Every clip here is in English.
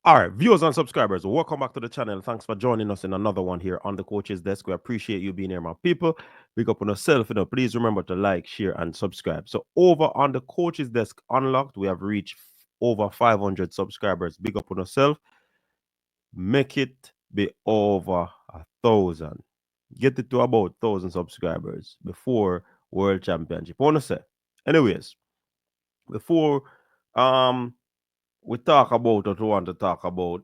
All right, viewers and subscribers, welcome back to the channel. Thanks for joining us in another one here on the Coach's Desk. We appreciate you being here, my people. Big up on yourself. Please remember to like, share, and subscribe. So over on the Coach's Desk Unlocked, we have reached over 500 subscribers. Big up on yourself. Make it be over 1,000. Get it to about 1,000 subscribers before World Championship. I want to say. Anyways, before we talk about what we want to talk about,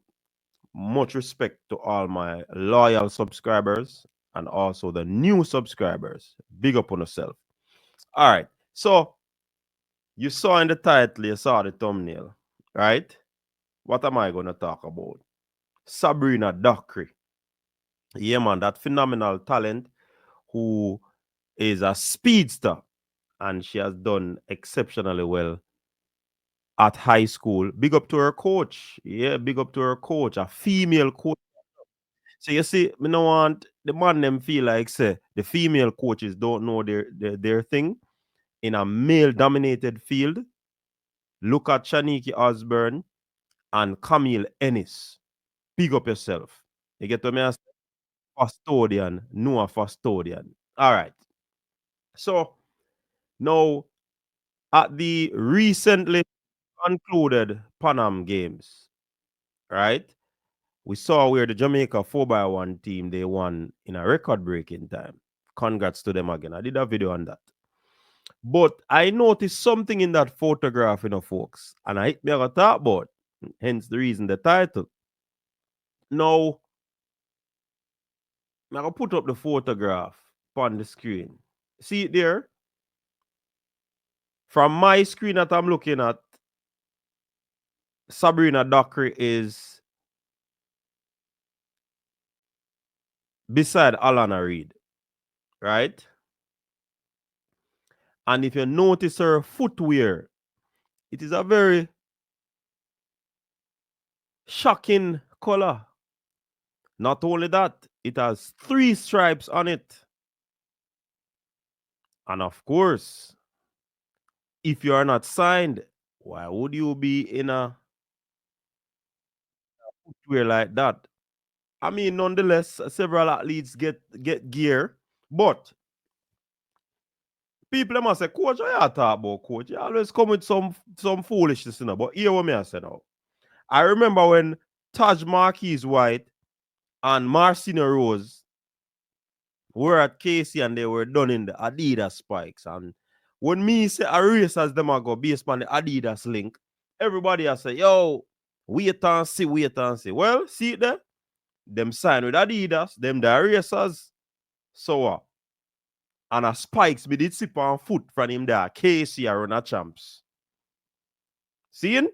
much respect to all my loyal subscribers and also the new subscribers. Big up on yourself. All right. So you saw in the title, you saw the thumbnail, right? What am I going to talk about? Sabrina Dockree. Yeah, man, that phenomenal talent who is a speedster and she has done exceptionally well at high school. Big up to her coach. Yeah, big up to her coach, a female coach. So you see, me no want the man them feel like say the female coaches don't know their thing in a male dominated field. Look at Shaniki Osborne and Camille Ennis. Big up yourself. You get to me as Fastodian, Noah Fastodian. All right. So now at the recently concluded Panam Games, right? We saw where the Jamaica 4x1 team they won in a record breaking time. Congrats to them again. I did a video on that. But I noticed something in that photograph, folks, and I hit me a talk about. Hence the reason the title. Now, I'm gonna put up the photograph on the screen. See it there? From my screen that I'm looking at, Sabrina Dockree is beside Alana Reid, right? And if you notice her footwear, it is a very shocking color. Not only that, it has 3 stripes on it. And of course, if you are not signed, why would you be in a footwear like that? I mean, nonetheless, several athletes get gear, but people must say, Coach, what you talk about, Coach? You always come with some foolishness, But here what me I say now. I remember when Taj Marquise White and Marcina Rose were at Casey and they were done in the Adidas spikes. And when me say a race as them go based on the Adidas link, everybody has say, yo, wait and see, wait and see. Well, see it there? Them sign with Adidas, them the racers. So and a spikes me did sip on foot from him there. Casey around a champs. Seeing?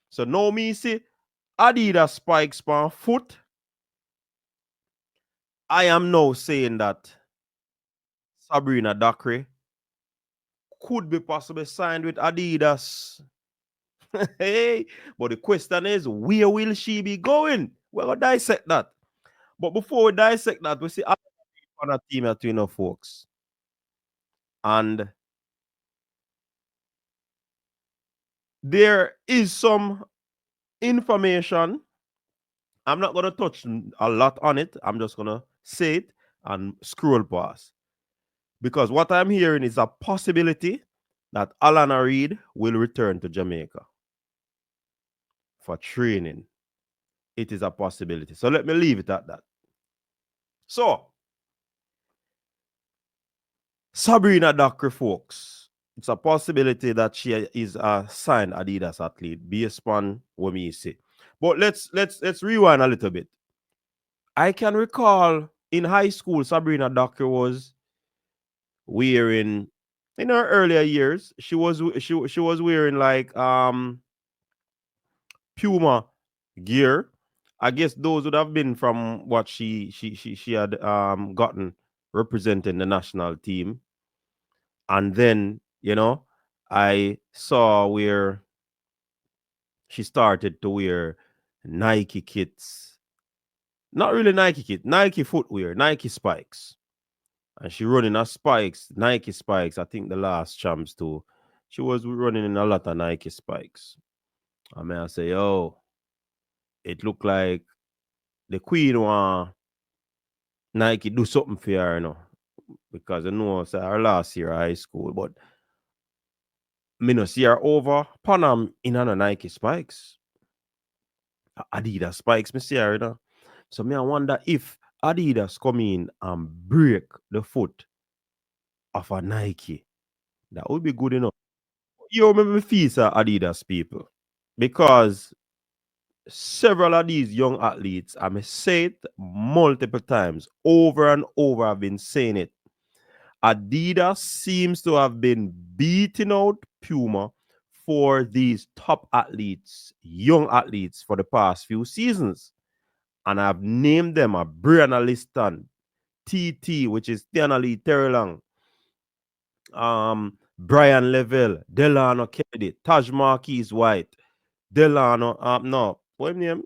So now me see Adidas spikes on foot. I am now saying that Sabrina Dockree could be possibly signed with Adidas. Hey, but the question is, where will she be going? We're going to dissect that. But before we dissect that, we see on a team at folks. And there is some information. I'm not going to touch a lot on it. I'm just going to say it and scroll past. Because what I'm hearing is a possibility that Alana Reid will return to Jamaica for training. It is a possibility. So let me leave it at that. So, Sabrina Dockree, folks, it's a possibility that she is a signed Adidas athlete based on what me say. But let's rewind a little bit. I can recall in high school, Sabrina Dockree was wearing in her earlier years. She was wearing like Puma gear. I guess those would have been from what she had gotten representing the national team. And then, I saw where she started to wear Nike kits. Not really Nike kit, Nike footwear, Nike spikes. And she running a spikes, Nike spikes. I think the last champs too. She was running in a lot of Nike spikes. I mean, I say, yo, it looked like the queen want Nike do something for her, because I know it's her last year of high school, but me no see her over Panam in a Nike spikes. Adidas spikes, me see her, So me I wonder if Adidas come in and break the foot of a Nike. That would be good enough. You remember me feel sir, Adidas people. Because several of these young athletes, I may say it multiple times, over and over, I've been saying it. Adidas seems to have been beating out Puma for these top athletes, young athletes, for the past few seasons. And I've named them a Brianna Liston, TT, which is Tiana Lee Terrelang, Brian Level, Delano Kennedy, Taj Marquis White, Delano, no, what name?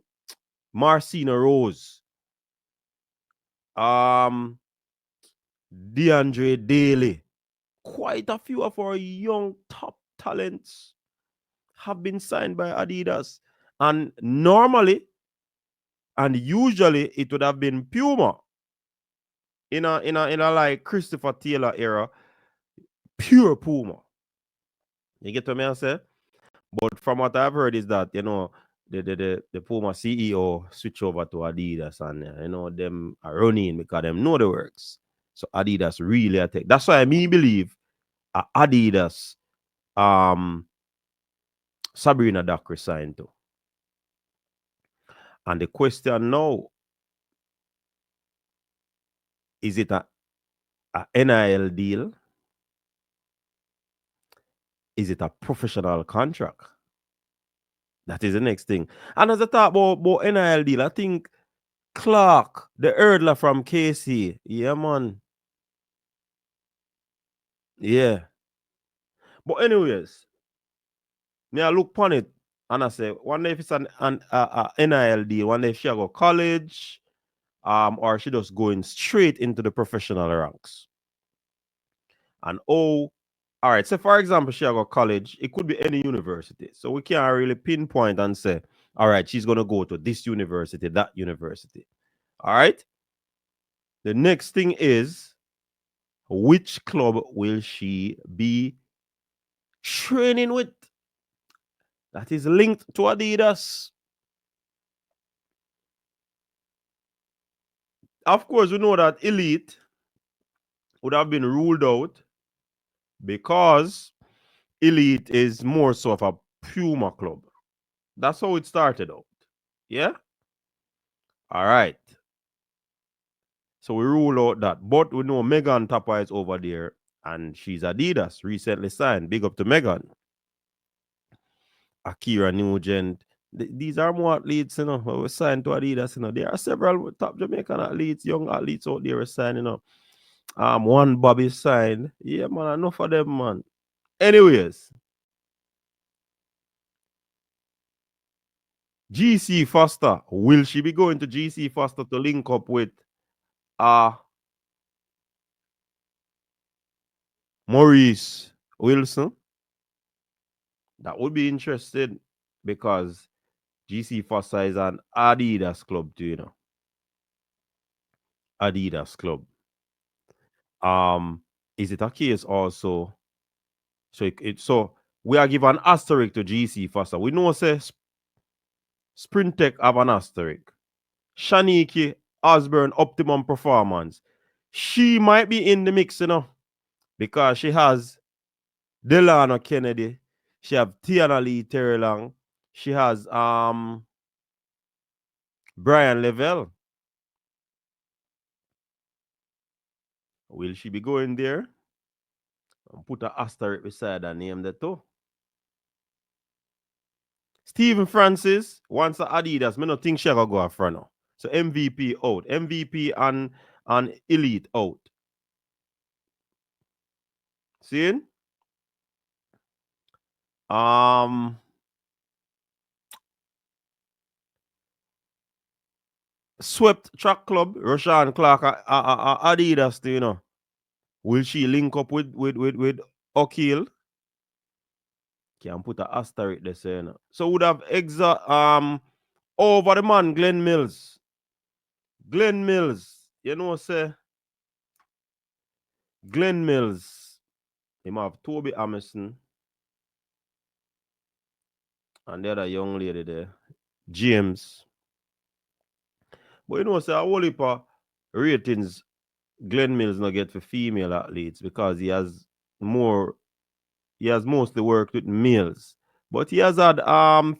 Marcina Rose, DeAndre Daly. Quite a few of our young top talents have been signed by Adidas. And normally, and usually, it would have been Puma in a like Christopher Taylor era, pure Puma. You get what I say? But from what I've heard is that, the Puma CEO switch over to Adidas and, them are running because them know the works. So Adidas really attack. That's why me believe Adidas, Sabrina Dockree signed to. And the question now, is it a NIL deal? Is it a professional contract? That is the next thing. And as I talk about NIL deal, I think Clark, the hurdler from KC, yeah, man. Yeah. But anyways, me I look upon it and I say, one day if it's an NIL deal, one day if she go college, or she just going straight into the professional ranks. And all right, so for example, she go college, it could be any university. So we can't really pinpoint and say, all right, she's gonna go to this university, that university. All right. The next thing is, which club will she be training with? That is linked to Adidas. Of course, we know that Elite would have been ruled out because Elite is more so of a Puma club. That's how it started out. Yeah? All right. So we rule out that. But we know Megan Tapper is over there and she's Adidas, recently signed. Big up to Megan. Akira Nugent. These are more athletes, who were signed to Adidas. There are several top Jamaican athletes, young athletes out there signing. One Bobby signed. Yeah, man, enough of them, man. Anyways, GC Foster. Will she be going to GC Foster to link up with Maurice Wilson? That would be interesting because GC Foster is an Adidas club too, Adidas club. Is it a case also? So we are given asterisk to GC Foster. We know say Sprint Tech have an asterisk. Shaniki Osborne optimum performance. She might be in the mix, because she has Delano Kennedy. She have Tiana Lee Terrelang. She has Brian Level. Will she be going there? And put an asterisk beside her name there too. Stephen Francis wants a Adidas. Me no think she gonna go a front now. So MVP out. MVP and Elite out. Seeing? Swept Track Club, Rashawn Clark, Adidas, Will she link up with O'Keel? Can put a asterisk there, So would have Over the man, Glenn Mills. Glenn Mills. You know, say, Glenn Mills. Him have Toby Amerson. And the other young lady there. James. But you know, say, a whole heap of ratings Glenn Mills not get for female athletes because he has mostly worked with males. But he has had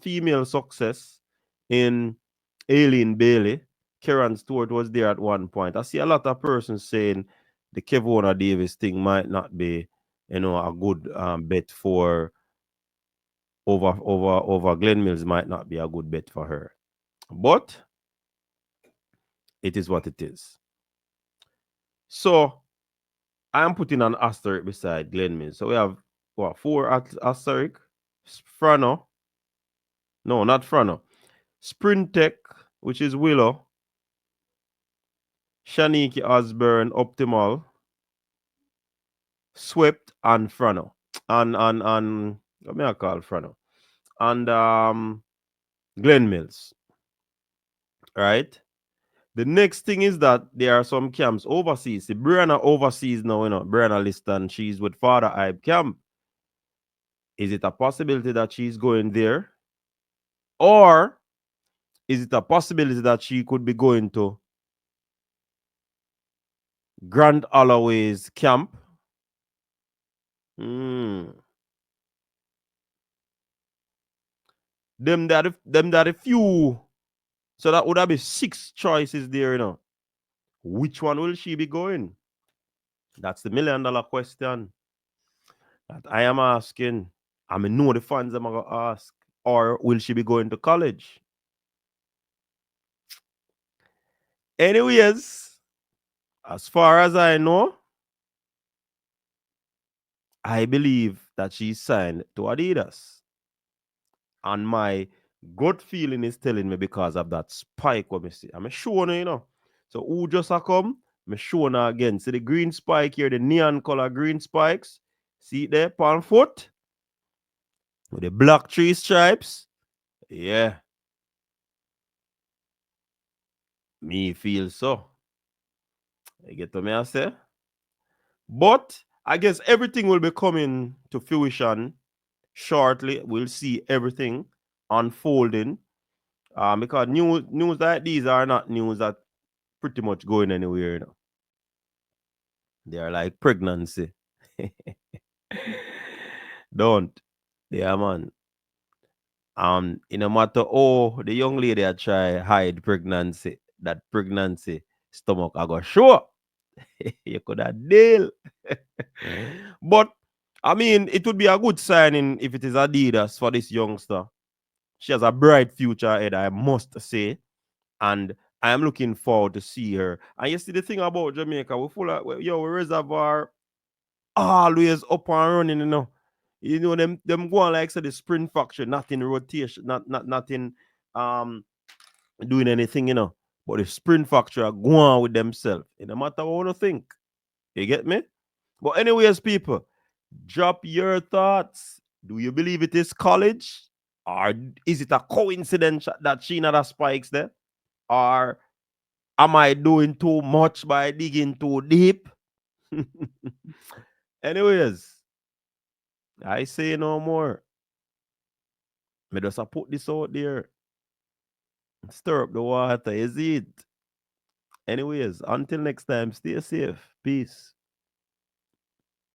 female success in Aileen Bailey. Karen Stewart was there at one point. I see a lot of persons saying the Kevona Davis thing might not be, a good bet for over Glenn Mills might not be a good bet for her. But it is what it is. So I am putting an asterisk beside Glenn Mills. So we have what, 4 asterisk? Frano. No, not Frano. Sprint Tech, which is Willow. Shaniki Osborne, Optimal. Swept and Frano. And what may I call Frano? And Glenn Mills. Right? The next thing is that there are some camps overseas. See, Brianna overseas now, Brianna Liston, she's with Father Ibe camp. Is it a possibility that she's going there? Or is it a possibility that she could be going to Grant Holloway's camp? Them that a few. So that would have be 6 choices there, Which one will she be going? That's the $1 million question that I am asking. I know the fans I'm gonna ask. Or will she be going to college? Anyways, as far as I know, I believe that she's signed to Adidas. And my gut feeling is telling me because of that spike what me see. I'm sure, So who just a come? I'm sure again. See the green spike here, the neon color green spikes. See it there, palm foot? With the black 3 stripes. Yeah. Me feel so. You get what I say? But I guess everything will be coming to fruition shortly. We'll see everything unfolding. Because news like these are not news that pretty much going anywhere. They are like pregnancy. Don't. Yeah, man. No matter how the young lady I try hide pregnancy, that pregnancy stomach I go sure. You could have deal. But I mean, it would be a good signing if it is Adidas for this youngster. She has a bright future ahead, I must say. And I am looking forward to see her. And you see the thing about Jamaica, we full of we reservoir always up and running. Them go on like say the sprint faction, not in rotation, not in doing anything. But the sprint factory are going on with themselves. It no matter what you think. You get me? But anyways, people, drop your thoughts. Do you believe it is college? Or is it a coincidence that she not a spikes there? Or am I doing too much by digging too deep? Anyways, I say no more. Me just put this out there. Stir up the water, is it? Anyways, until next time, stay safe. Peace.